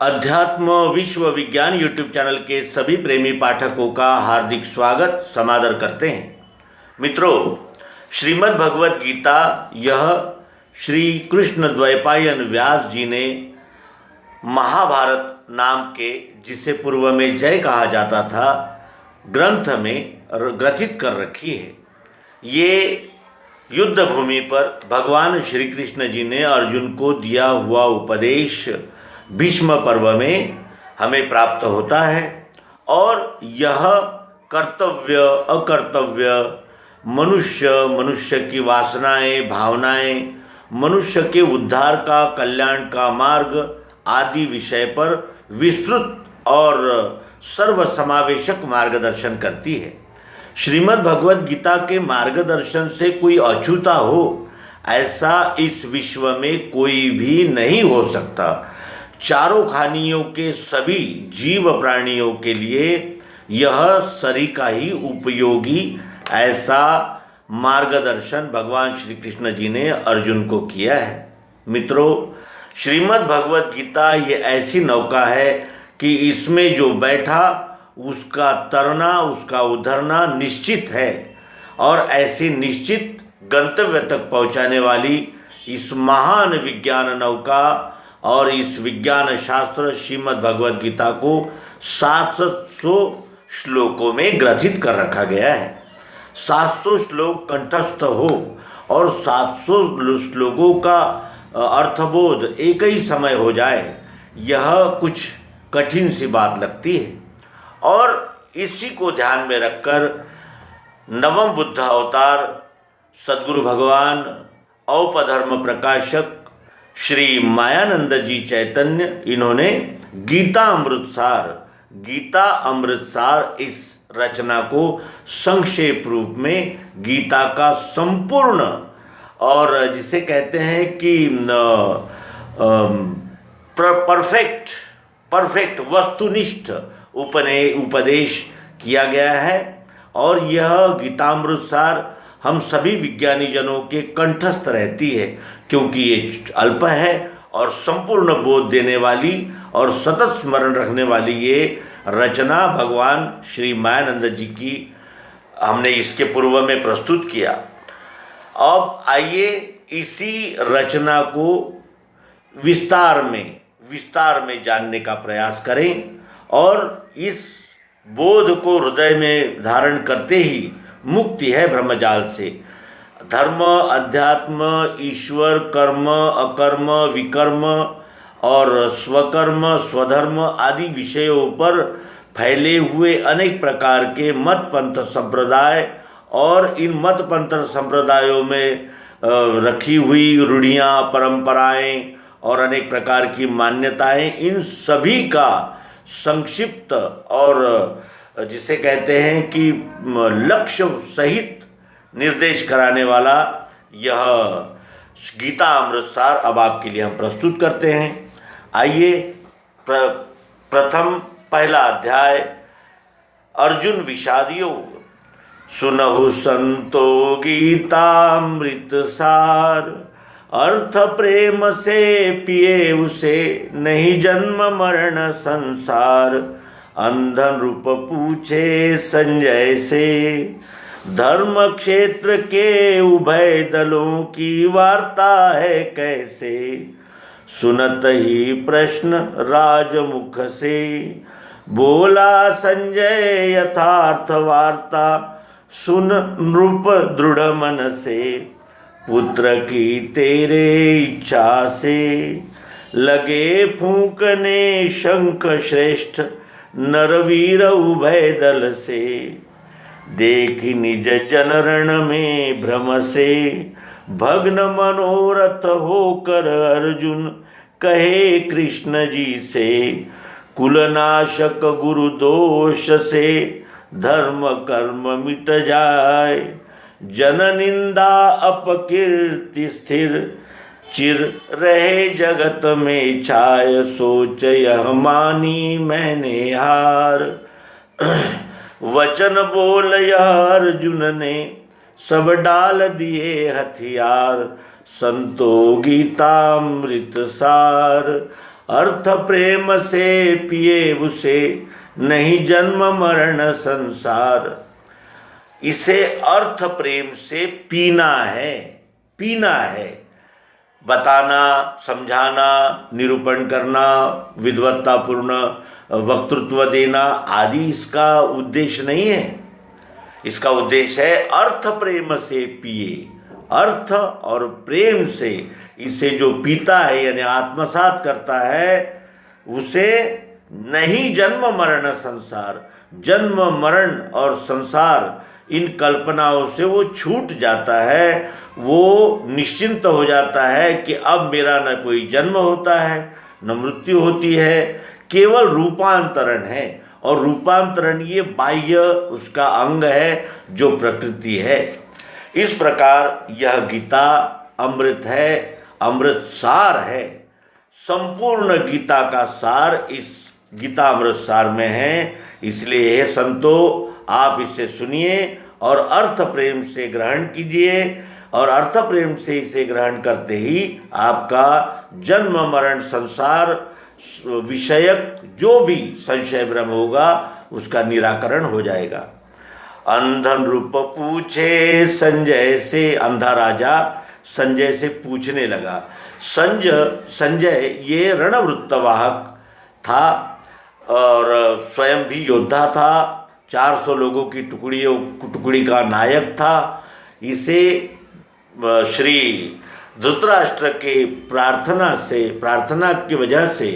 अध्यात्म विश्व विज्ञान यूट्यूब चैनल के सभी प्रेमी पाठकों का हार्दिक स्वागत समादर करते हैं। मित्रों, श्रीमद् भगवत गीता यह श्री कृष्ण द्वैपायन व्यास जी ने महाभारत नाम के, जिसे पूर्व में जय कहा जाता था, ग्रंथ में ग्रथित कर रखी है। ये युद्ध भूमि पर भगवान श्री कृष्ण जी ने अर्जुन को दिया हुआ उपदेश भीष्म पर्व में हमें प्राप्त होता है और यह कर्तव्य अकर्तव्य, मनुष्य की वासनाएं, भावनाएं, मनुष्य के उद्धार का, कल्याण का मार्ग आदि विषय पर विस्तृत और सर्वसमावेशक मार्गदर्शन करती है। श्रीमद् भगवत गीता के मार्गदर्शन से कोई अछूता हो, ऐसा इस विश्व में कोई भी नहीं हो सकता। चारों खानियों के सभी जीव प्राणियों के लिए यह सरीका ही उपयोगी, ऐसा मार्गदर्शन भगवान श्री कृष्ण जी ने अर्जुन को किया है। मित्रों, श्रीमद् भगवत गीता ये ऐसी नौका है कि इसमें जो बैठा उसका तरना, उसका उतरना निश्चित है और ऐसी निश्चित गंतव्य तक पहुंचाने वाली इस महान विज्ञान नौका और इस विज्ञान शास्त्र श्रीमद् भगवत गीता को 700 श्लोकों में ग्रथित कर रखा गया है। 700 श्लोक कंठस्थ हो और 700 श्लोकों का अर्थबोध एक ही समय हो जाए, यह कुछ कठिन सी बात लगती है। और इसी को ध्यान में रखकर नवम बुद्ध अवतार सद्गुरु भगवान औपधर्म प्रकाशक श्री मायानंद जी चैतन्य, इन्होंने गीता अमृतसार इस रचना को संक्षेप रूप में गीता का संपूर्ण और जिसे कहते हैं कि परफेक्ट वस्तुनिष्ठ उपदेश किया गया है। और यह गीतामृतसार हम सभी विज्ञानी जनों के कंठस्थ रहती है, क्योंकि ये अल्प है और संपूर्ण बोध देने वाली और सतत स्मरण रखने वाली ये रचना भगवान श्री मायानंद जी की हमने इसके पूर्व में प्रस्तुत किया। अब आइए इसी रचना को विस्तार में जानने का प्रयास करें और इस बोध को हृदय में धारण करते ही मुक्ति है ब्रह्मजाल से। धर्म, अध्यात्म, ईश्वर, कर्म, अकर्म, विकर्म और स्वकर्म, स्वधर्म आदि विषयों पर फैले हुए अनेक प्रकार के मत पंथ संप्रदाय और इन मत पंथ संप्रदायों में रखी हुई रूढ़ियाँ, परंपराएं और अनेक प्रकार की मान्यताएं, इन सभी का संक्षिप्त और जिसे कहते हैं कि लक्ष्य सहित निर्देश कराने वाला यह गीता अमृतसार अब आपके लिए हम प्रस्तुत करते हैं। आइए प्रथम पहला अध्याय अर्जुन विषाद योग। सुनहु संतो गीतामृत सार, अर्थ प्रेम से पिए उसे, नहीं जन्म मरण संसार। अंधन रूप पूछे संजय से, धर्म क्षेत्र के उभय दलों की वार्ता है कैसे। सुनत ही प्रश्न राजमुख से, बोला संजय यथार्थ वार्ता। सुन नृप दृढ़ मन से, पुत्र की तेरे इच्छा से। लगे फूंकने शंख श्रेष्ठ, नरवीर उभय दल से। देख निज जनरण में भ्रम से, भग्न मनोरथ होकर अर्जुन कहे कृष्ण जी से। कुलनाशक गुरु दोष से, धर्म कर्म मिट जाए। जन निंदा अपकीर्ति स्थिर, चिर रहे जगत में छाय। सोच यह मानी मैंने हार, वचन बोल यह अर्जुन ने, सब डाल दिए हथियार। संतो गीतामृत सार, अर्थ प्रेम से पिए उसे, नहीं जन्म मरण संसार। इसे अर्थ प्रेम से पीना है, पीना है। बताना, समझाना, निरूपण करना, विद्वत्तापूर्ण वक्तृत्व देना आदि इसका उद्देश्य नहीं है। इसका उद्देश्य है अर्थ प्रेम से पिए, अर्थ और प्रेम से इसे जो पीता है यानी आत्मसात करता है उसे नहीं जन्म मरण संसार, जन्म मरण और संसार इन कल्पनाओं से वो छूट जाता है, वो निश्चिंत हो जाता है कि अब मेरा न कोई जन्म होता है न मृत्यु होती है, केवल रूपांतरण है। और रूपांतरण ये बाह्य उसका अंग है जो प्रकृति है। इस प्रकार यह गीता अमृत है, अमृत सार है। संपूर्ण गीता का सार इस गीता अमृत सार में है। इसलिए हे संतो, आप इसे सुनिए और अर्थ प्रेम से ग्रहण कीजिए, और अर्थ प्रेम से इसे ग्रहण करते ही आपका जन्म मरण संसार विषयक जो भी संशय भ्रम होगा उसका निराकरण हो जाएगा। अंधन रूप पूछे संजय से, अंधा राजा संजय से पूछने लगा। संजय ये रणवृत्तवाहक था और स्वयं भी योद्धा था, 400 लोगों की टुकड़ी का नायक था। इसे श्री धृतराष्ट्र के प्रार्थना की वजह से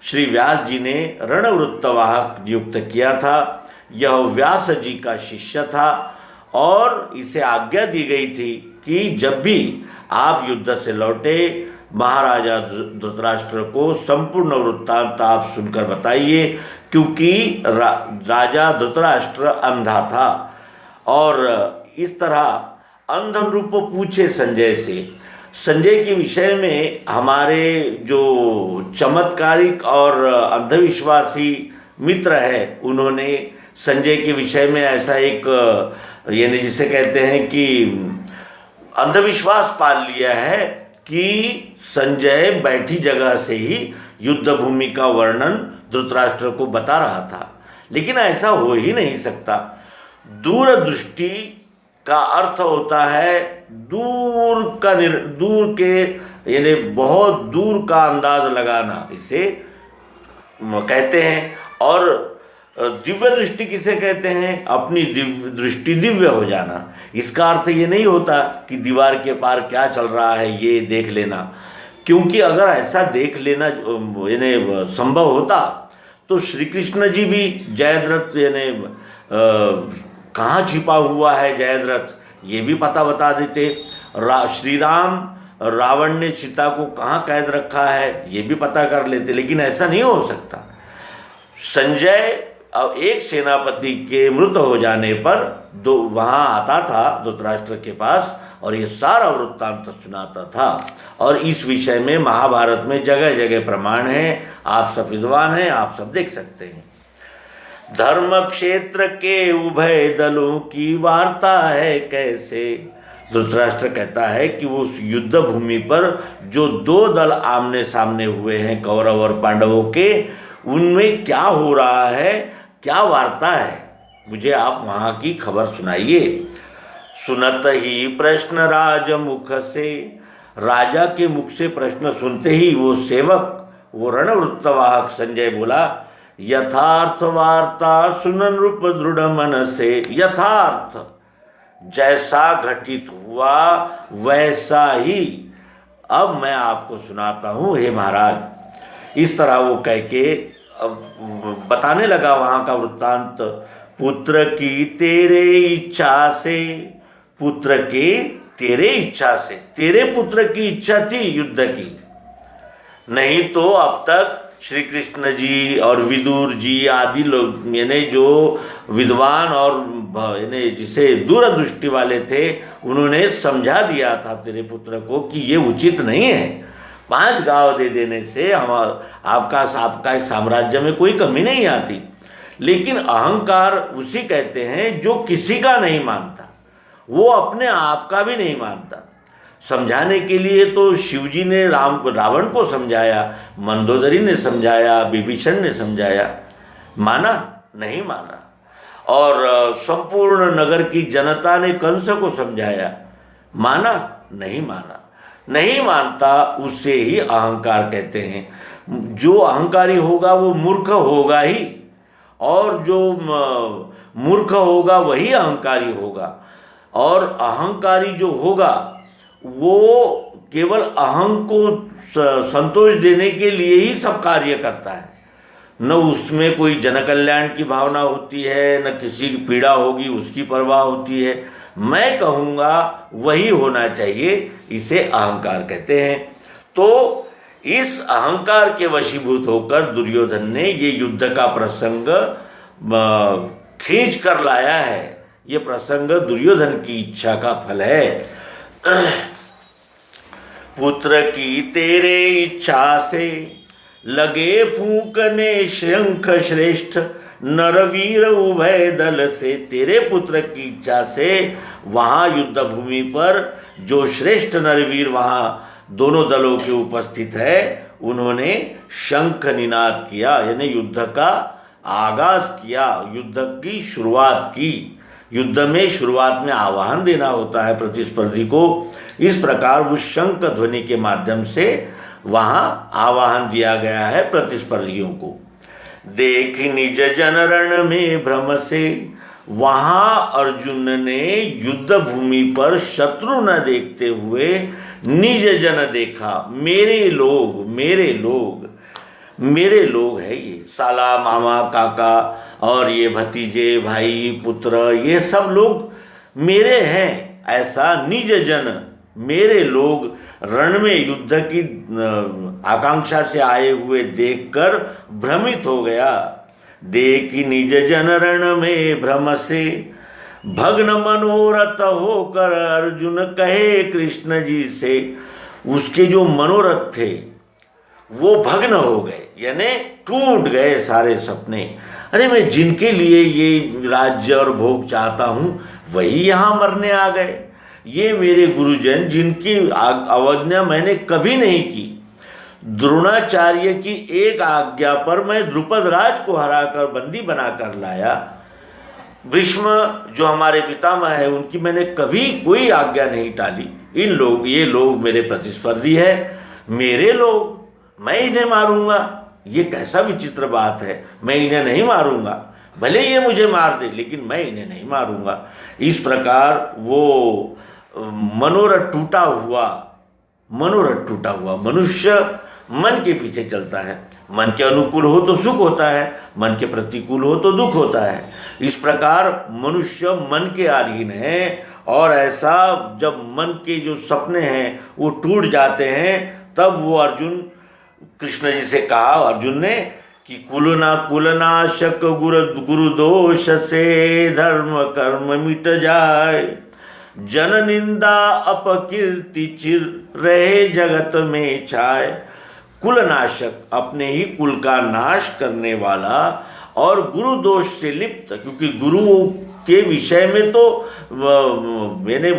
श्री व्यास जी ने रणवृत्तवाहक नियुक्त किया था। यह व्यास जी का शिष्य था और इसे आज्ञा दी गई थी कि जब भी आप युद्ध से लौटे महाराजा धृतराष्ट्र को संपूर्ण वृत्तांत आप सुनकर बताइए, क्योंकि राजा धृतराष्ट्र अंधा था। और इस तरह अंधन रूप पूछे संजय से। संजय के विषय में हमारे जो चमत्कारिक और अंधविश्वासी मित्र है उन्होंने संजय के विषय में ऐसा एक यानी जिसे कहते हैं कि अंधविश्वास पाल लिया है कि संजय बैठी जगह से ही युद्ध भूमि का वर्णन धृतराष्ट्र को बता रहा था, लेकिन ऐसा हो ही नहीं सकता। दूरदृष्टि का अर्थ होता है दूर के यानी बहुत दूर का अंदाज लगाना, इसे कहते हैं। और दिव्य दृष्टि किसे कहते हैं? अपनी दृष्टि दिव्य हो जाना। इसका अर्थ ये नहीं होता कि दीवार के पार क्या चल रहा है ये देख लेना, क्योंकि अगर ऐसा देख लेना यानी संभव होता तो श्री कृष्ण जी भी जयद्रथ यानी कहाँ छिपा हुआ है जयद्रथ ये भी पता बता देते। श्री राम रावण ने सीता को कहाँ कैद रखा है ये भी पता कर लेते, लेकिन ऐसा नहीं हो सकता। संजय अब एक सेनापति के मृत हो जाने पर वहाँ आता था धृतराष्ट्र के पास और ये सारा वृत्तांत सुनाता था। और इस विषय में महाभारत में जगह जगह प्रमाण है, आप सब विद्वान हैं, आप सब देख सकते हैं। धर्म क्षेत्र के उभय दलों की वार्ता है कैसे। धृतराष्ट्र कहता है कि उस युद्ध भूमि पर जो दो दल आमने सामने हुए हैं कौरव और पांडवों के, उनमें क्या हो रहा है, क्या वार्ता है, मुझे आप वहाँ की खबर सुनाइए। सुनत ही प्रश्न राज मुख से, राजा के मुख से प्रश्न सुनते ही वो सेवक वो रणवृत्तवाहक संजय बोला, यथार्थ वार्ता सुनन रूप दृढ़ मन से। यथार्थ जैसा घटित हुआ वैसा ही अब मैं आपको सुनाता हूँ हे महाराज। इस तरह वो कह के बताने लगा वहाँ का वृत्तांत। पुत्र की तेरे इच्छा से, पुत्र के तेरे इच्छा से, तेरे पुत्र की इच्छा थी युद्ध की, नहीं तो अब तक श्री कृष्ण जी और विदुर जी आदि लोग यानी जो विद्वान और यानी जिसे दूरदृष्टि वाले थे उन्होंने समझा दिया था तेरे पुत्र को कि ये उचित नहीं है। 5 गांव दे देने से आपका साम्राज्य में कोई कमी नहीं आती, लेकिन अहंकार उसी कहते हैं जो किसी का नहीं मानता, वो अपने आप का भी नहीं मानता। समझाने के लिए तो शिव जी ने रावण को समझाया, मंदोदरी ने समझाया, विभीषण ने समझाया, माना नहीं माना। और संपूर्ण नगर की जनता ने कंस को समझाया, माना नहीं माना। नहीं मानता उसे ही अहंकार कहते हैं। जो अहंकारी होगा वो मूर्ख होगा ही, और जो मूर्ख होगा वही अहंकारी होगा। और अहंकारी जो होगा वो केवल अहं को संतोष देने के लिए ही सब कार्य करता है, न उसमें कोई जन कल्याण की भावना होती है, न किसी की पीड़ा होगी उसकी परवाह होती है। मैं कहूँगा वही होना चाहिए, इसे अहंकार कहते हैं। तो इस अहंकार के वशीभूत होकर दुर्योधन ने ये युद्ध का प्रसंग खींच कर लाया है। ये प्रसंग दुर्योधन की इच्छा का फल है। पुत्र की तेरे इच्छा से लगे फूंकने शंख श्रेष्ठ, नरवीर उभय दल से। तेरे पुत्र की इच्छा से वहाँ युद्ध भूमि पर जो श्रेष्ठ नरवीर वहाँ दोनों दलों के उपस्थित है, उन्होंने शंख निनाद किया, यानी युद्ध का आगाज किया, युद्ध की शुरुआत की। युद्ध में शुरुआत में आवाहन देना होता है प्रतिस्पर्धी को। इस प्रकार उस शंख ध्वनि के माध्यम से वहाँ आवाहन दिया गया है प्रतिस्पर्धियों को। देख निज जन रण में भ्रम से, वहाँ अर्जुन ने युद्ध भूमि पर शत्रु न देखते हुए निज जन देखा। मेरे लोग, मेरे लोग, मेरे लोग है ये, साला, मामा, काका और ये भतीजे, भाई, पुत्र, ये सब लोग मेरे हैं, ऐसा निज जन, मेरे लोग रण में युद्ध की आकांक्षा से आए हुए देखकर भ्रमित हो गया। देखी निज जन रण में भ्रम से, भग्न मनोरथ होकर अर्जुन कहे कृष्ण जी से। उसके जो मनोरथ थे वो भग्न हो गए, यानी टूट गए सारे सपने। अरे मैं जिनके लिए ये राज्य और भोग चाहता हूँ वही यहाँ मरने आ गए। ये मेरे गुरुजन जिनकी अवज्ञा मैंने कभी नहीं की, द्रोणाचार्य की एक आज्ञा पर मैं द्रुपद राज को हराकर बंदी बनाकर लाया। भीष्म जो हमारे पितामह है उनकी मैंने कभी कोई आज्ञा नहीं टाली। ये लोग मेरे प्रतिस्पर्धी है, मेरे लोग, मैं इन्हें मारूंगा। ये कैसा विचित्र बात है, मैं इन्हें नहीं मारूंगा, भले ये मुझे मार दे लेकिन मैं इन्हें नहीं मारूंगा। इस प्रकार वो मनोरथ टूटा हुआ मनुष्य मन के पीछे चलता है। मन के अनुकूल हो तो सुख होता है, मन के प्रतिकूल हो तो दुख होता है। इस प्रकार मनुष्य मन के अधीन है, और ऐसा जब मन के जो सपने हैं वो टूट जाते हैं, तब वो अर्जुन कृष्ण जी से कहा अर्जुन ने कि कुलनाशक गुरु दोष से धर्म कर्म मिट जाए, जन निंदा अपकीर्ति चिर रहे जगत में छाए। कुलनाशक, अपने ही कुल का नाश करने वाला, और गुरु दोष से लिप्त, क्योंकि गुरु के विषय में तो मैंने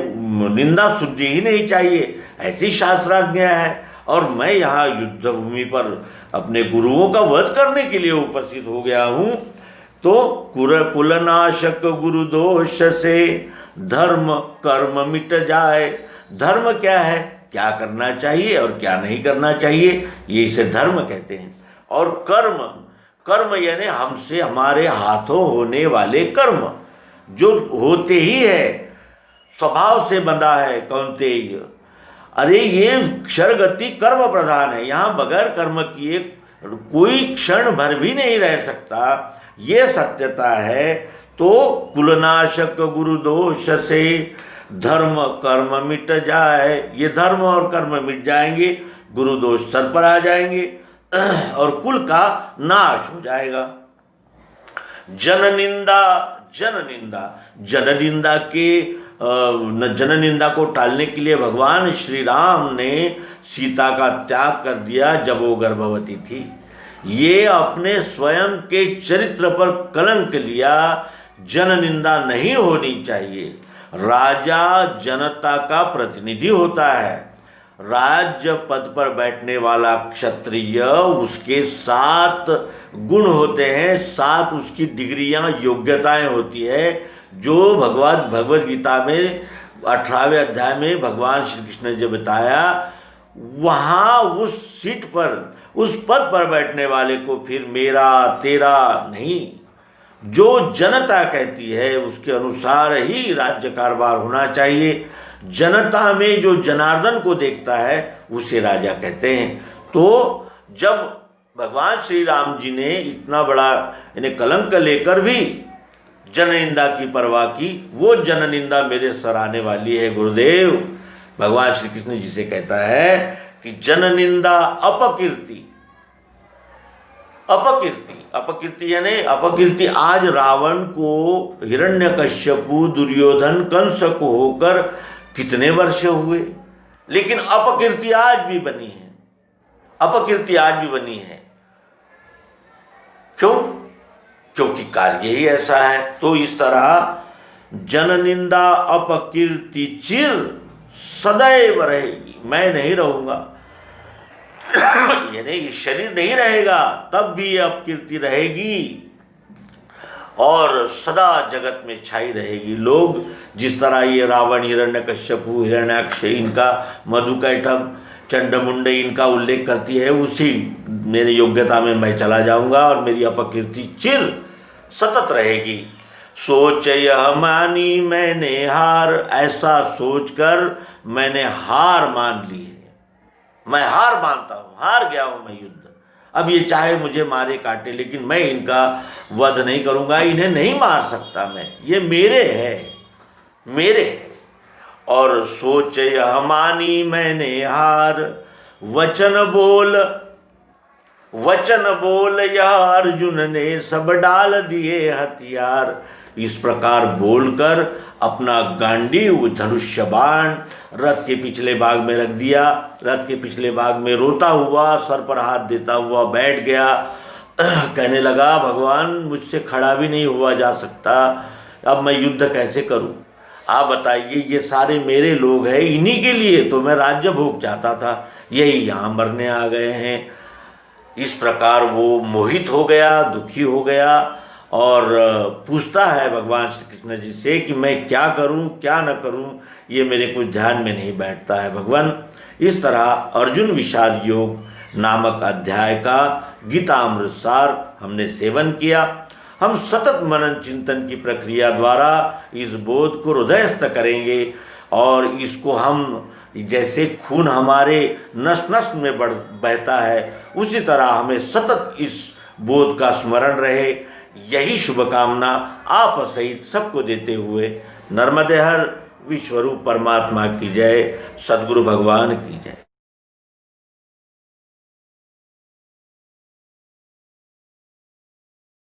निंदा शुद्धि ही नहीं चाहिए, ऐसी शास्त्राज्ञा है। और मैं यहाँ युद्ध भूमि पर अपने गुरुओं का वध करने के लिए उपस्थित हो गया हूँ। तो कुलनाशक गुरु दोष से धर्म कर्म मिट जाए। धर्म क्या है, क्या करना चाहिए और क्या नहीं करना चाहिए, ये इसे धर्म कहते हैं। और कर्म, कर्म यानी हमसे हमारे हाथों होने वाले कर्म जो होते ही है, स्वभाव से बंधा है कौन्तेय। अरे ये क्षरगति कर्म प्रधान है, यहाँ बगैर कर्म किए कोई क्षण भर भी नहीं रह सकता, ये सत्यता है। तो कुलनाशक गुरु दोष से धर्म कर्म मिट जाए, ये धर्म और कर्म मिट जाएंगे, गुरु दोष सर पर आ जाएंगे और कुल का नाश हो जाएगा। जन निंदा को टालने के लिए भगवान श्री राम ने सीता का त्याग कर दिया जब वो गर्भवती थी। ये अपने स्वयं के चरित्र पर कलंक लिया। जन निंदा नहीं होनी चाहिए। राजा जनता का प्रतिनिधि होता है। राज्य पद पर बैठने वाला क्षत्रिय, उसके 7 गुण होते हैं, 7 उसकी डिग्रियां, योग्यताएं होती है, जो भगवद गीता में 18वें अध्याय में भगवान श्री कृष्ण ने जो बताया, वहाँ उस सीट पर, उस पद पर बैठने वाले को फिर मेरा तेरा नहीं, जो जनता कहती है उसके अनुसार ही राज्य कारभार होना चाहिए। जनता में जो जनार्दन को देखता है उसे राजा कहते हैं। तो जब भगवान श्री राम जी ने इतना बड़ा इन्हें कलंक लेकर भी जननिंदा की परवाह की, वो जननिंदा मेरे सर आने वाली है गुरुदेव। भगवान श्री कृष्ण जी से कहता है कि जननिंदा अपकीर्ति, अपकीर्ति, अपकीर्ति यानी अपकीर्ति। आज रावण को, हिरण्यकश्यपु, दुर्योधन, कंस को होकर कितने वर्ष हुए, लेकिन अपकीर्ति आज भी बनी है, अपकीर्ति आज भी बनी है। क्यों? क्योंकि कार्य ही ऐसा है। तो इस तरह जननिंदा अपकीर्ति चिर सदैव रहेगी। मैं नहीं रहूंगा, यानी ये शरीर नहीं रहेगा तब भी ये अपकीर्ति रहेगी और सदा जगत में छाई रहेगी। लोग जिस तरह ये रावण, हिरण्यकश्यपु, हिरण्याक्ष, इनका मधुकैटभ, चंडमुंड इनका उल्लेख करती है, उसी मेरी योग्यता में मैं चला जाऊंगा और मेरी अपकीर्ति चिर सतत रहेगी। सोच यह मानी मैंने हार, ऐसा सोचकर मैंने हार मान ली है। मैं हार मानता हूँ, हार गया हूँ मैं युद्ध। अब ये चाहे मुझे मारे काटे, लेकिन मैं इनका वध नहीं करूँगा, इन्हें नहीं मार सकता मैं, ये मेरे है, मेरे है। और सोच यह मानी मैंने हार, वचन बोल यह अर्जुन ने सब डाल दिए हथियार। इस प्रकार बोलकर अपना गांडीव, धनुष्य बाण रथ के पिछले भाग में रख दिया। रथ के पिछले भाग में रोता हुआ, सर पर हाथ देता हुआ बैठ गया। कहने लगा, भगवान मुझसे खड़ा भी नहीं हुआ जा सकता, अब मैं युद्ध कैसे करूं? आप बताइए, ये सारे मेरे लोग हैं, इन्हीं के लिए तो मैं राज्य भोग चाहता था, यही यहाँ मरने आ गए हैं। इस प्रकार वो मोहित हो गया, दुखी हो गया और पूछता है भगवान श्री कृष्ण जी से कि मैं क्या करूं, क्या न करूं, ये मेरे कुछ ध्यान में नहीं बैठता है भगवान। इस तरह अर्जुन विषाद योग नामक अध्याय का गीतामृत सार हमने सेवन किया। हम सतत मनन चिंतन की प्रक्रिया द्वारा इस बोध को हृदयस्थ करेंगे और इसको हम, जैसे खून हमारे नस नस में बहता है, उसी तरह हमें सतत इस बोध का स्मरण रहे। यही शुभकामना आप सहित सबको देते हुए नर्मदे हर विश्वरूप परमात्मा की जय, सद्गुरु भगवान की जय।